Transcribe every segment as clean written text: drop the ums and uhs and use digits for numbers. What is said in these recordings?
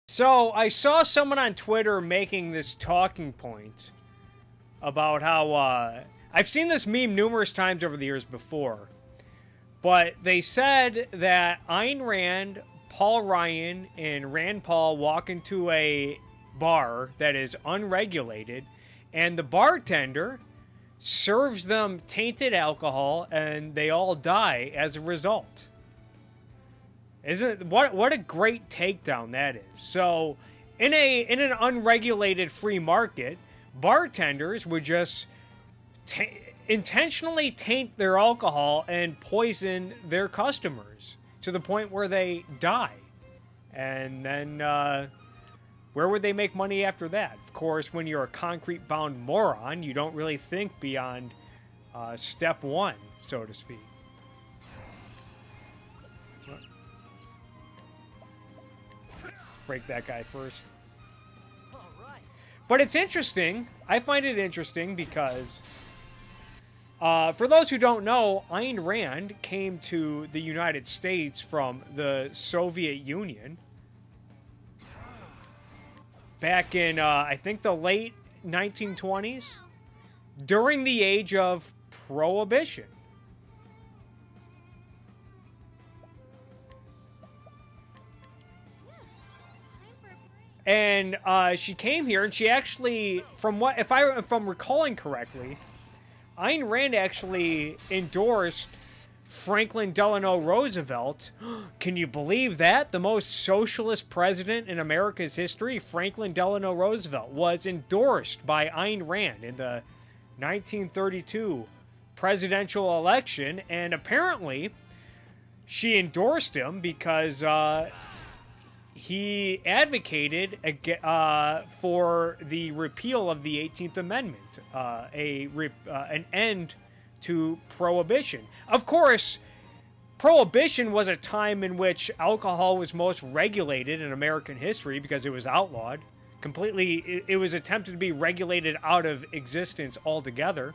So I saw someone on Twitter making this talking point about how I've seen this meme numerous times over the years before, but they said that Ayn Rand, Paul Ryan, and Rand Paul walk into a bar that is unregulated, and the bartender serves them tainted alcohol, and they all die as a result. Isn't it, what a great takedown that is. So, in an unregulated free market, bartenders would just intentionally taint their alcohol and poison their customers to the point where they die. And then where would they make money after that? Of course, when you're a concrete bound moron, you don't really think beyond step one, so to speak. Break that guy first. But it's interesting. I find it interesting because, for those who don't know, Ayn Rand came to the United States from the Soviet Union back in, I think, the late 1920s, during the age of Prohibition. And she came here, and she actually, if I'm recalling correctly, Ayn Rand actually endorsed Franklin Delano Roosevelt. Can you believe that? The most socialist president in America's history, Franklin Delano Roosevelt, was endorsed by Ayn Rand in the 1932 presidential election, and apparently she endorsed him because he advocated for the repeal of the 18th Amendment, an end to prohibition. Of course, prohibition was a time in which alcohol was most regulated in American history because it was outlawed. It was attempted to be regulated out of existence altogether.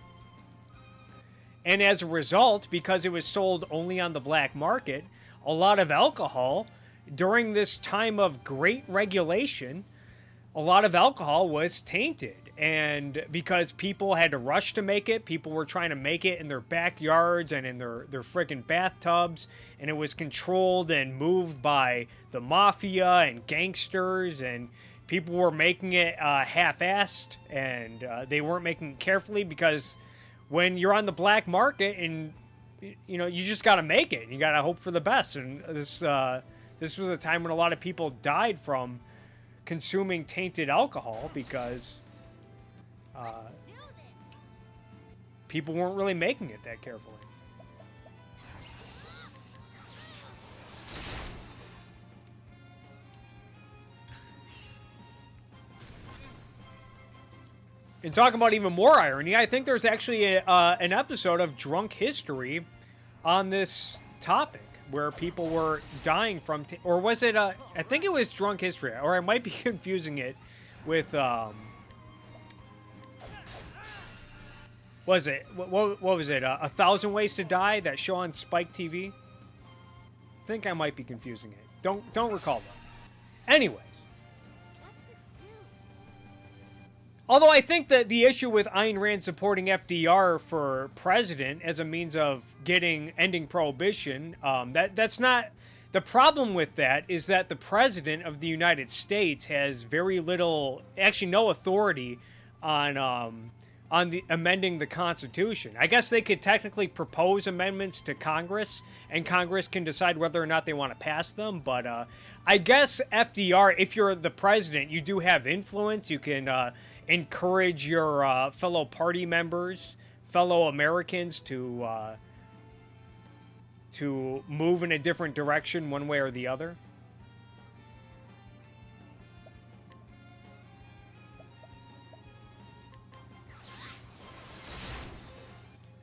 And as a result, because it was sold only on the black market, a lot of alcohol during this time of great regulation, a lot of alcohol was tainted. And because people had to rush to make it, people were trying to make it in their backyards and in their freaking bathtubs, and it was controlled and moved by the mafia and gangsters, and people were making it half-assed, and they weren't making it carefully, because when you're on the black market and you just got to make it, you got to hope for the best. And this was a time when a lot of people died from consuming tainted alcohol because people weren't really making it that carefully. And talking about even more irony, I think there's actually an episode of Drunk History on this topic, where people were dying from, or was it? I think it was Drunk History, or I might be confusing it with. Was it what was it? 1,000 Ways to Die, that show on Spike TV. I think I might be confusing it. Don't recall that. Anyways. Although I think that the issue with Ayn Rand supporting FDR for president as a means of ending prohibition, that's not the problem. With that is that the president of the United States has very little, actually no authority on the amending the Constitution. I guess they could technically propose amendments to Congress, and Congress can decide whether or not they want to pass them. But I guess FDR, if you're the president, you do have influence. You can encourage your fellow party members, fellow Americans to move in a different direction one way or the other.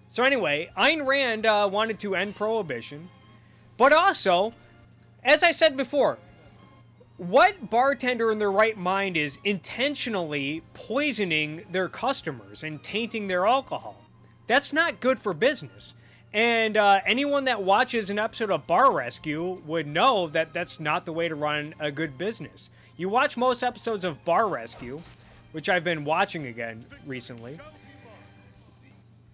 So anyway, Ayn Rand wanted to end prohibition, but also, as I said before, what bartender in their right mind is intentionally poisoning their customers and tainting their alcohol? That's not good for business. And anyone that watches an episode of Bar Rescue would know that that's not the way to run a good business. You watch most episodes of Bar Rescue, which I've been watching again recently.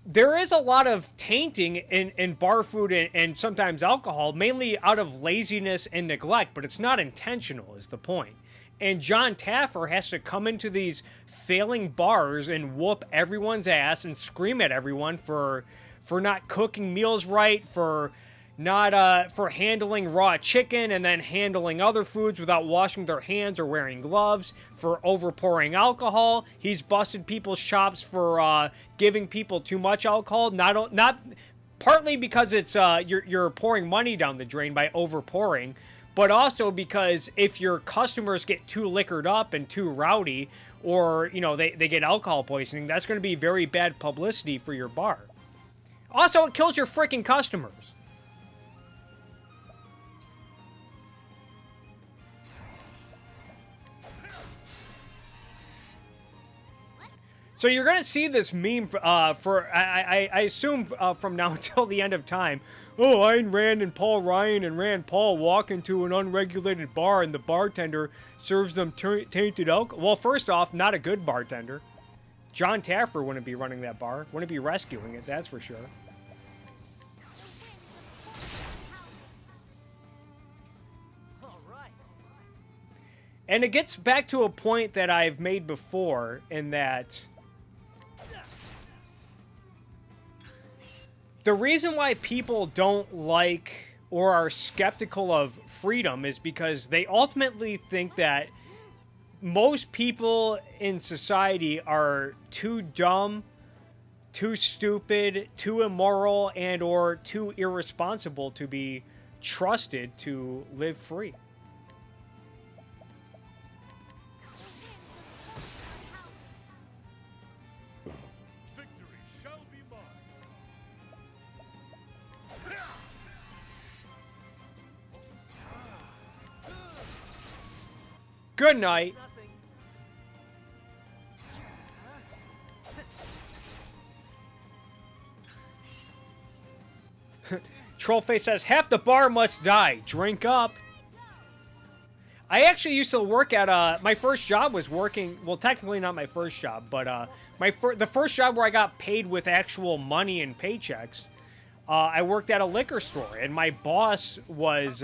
There is a lot of tainting in bar food and sometimes alcohol, mainly out of laziness and neglect, but it's not intentional, is the point. And Jon Taffer has to come into these failing bars and whoop everyone's ass and scream at everyone for not cooking meals right, for not for handling raw chicken and then handling other foods without washing their hands or wearing gloves, for overpouring alcohol. He's busted people's chops for giving people too much alcohol, not partly because it's you're pouring money down the drain by overpouring, but also because if your customers get too liquored up and too rowdy, or they get alcohol poisoning, that's going to be very bad publicity for your bar. Also, it kills your freaking customers. So you're going to see this meme I assume from now until the end of time. Oh, Ayn Rand and Paul Ryan and Rand Paul walk into an unregulated bar and the bartender serves them tainted alcohol. Well, first off, not a good bartender. Jon Taffer wouldn't be running that bar. Wouldn't be rescuing it, that's for sure. And it gets back to a point that I've made before, in that the reason why people don't like or are skeptical of freedom is because they ultimately think that most people in society are too dumb, too stupid, too immoral, and or too irresponsible to be trusted to live free. Good night. Trollface says, half the bar must die. Drink up. I actually used to work at, my first job was working, well, technically not my first job, but the first job where I got paid with actual money and paychecks, I worked at a liquor store, and my boss was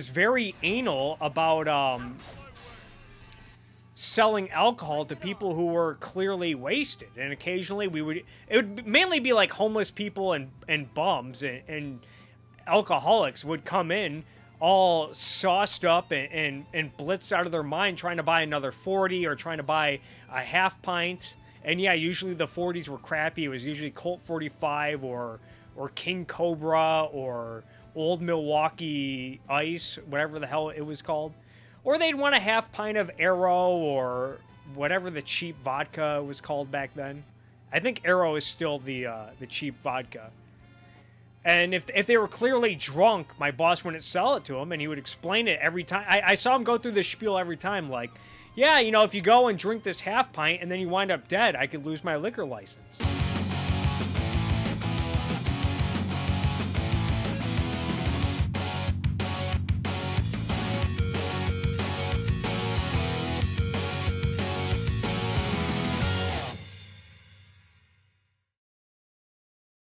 very anal about selling alcohol to people who were clearly wasted. And occasionally it would mainly be like homeless people and bums and alcoholics would come in all sauced up and blitzed out of their mind trying to buy another 40 or trying to buy a half pint. And yeah, usually the 40s were crappy. It was usually Colt 45 or King Cobra or Old Milwaukee Ice, whatever the hell it was called. Or they'd want a half pint of Arrow or whatever the cheap vodka was called back then. I think Arrow is still the cheap vodka. And if they were clearly drunk, my boss wouldn't sell it to them, and he would explain it every time. I saw him go through this spiel every time, like, yeah, if you go and drink this half pint and then you wind up dead, I could lose my liquor license.